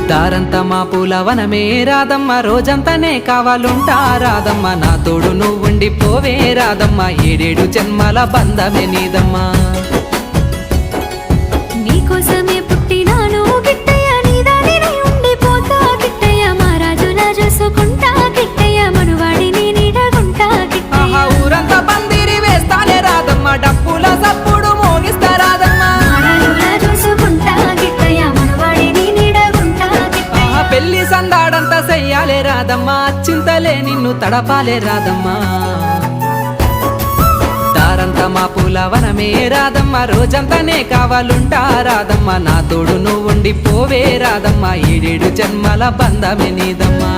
దారంతా మా పూలవనమే రాదమ్మ, రోజంతానే కావాలుంటా రాదమ్మ, నా తోడు నువ్వుండి పోవే రాదమ్మ, ఏడేడు జన్మల బంధమే నీదమ్మా. నీకోసమే పుట్టినాను గిట్టయ్య, నీ దానినై ఉండిపోతా గిట్టయ్య, మా రాజులా చూసుకుంటా గిట్టయ్య, మనువాడిని నీడగుంటా గిట్టయ్య. ఊరంతా పందిరి వేస్తానే రాదమ్మ, డప్పుల సప్పుడు మోగిస్తా రాదమ్మ, పెళ్లి సందాడంతా చెయ్యాలే రాదమ్మా, చింతలే నిన్ను తడపాలే రాదమ్మా. దారంతా మా పూలవనమే రాదమ్మ, రోజంతానే కావాలుంటా రాదమ్మ, నా తోడు నువ్వుండి పోవే రాదమ్మ, ఏడేడు జన్మల బంధమే నీదమ్మా.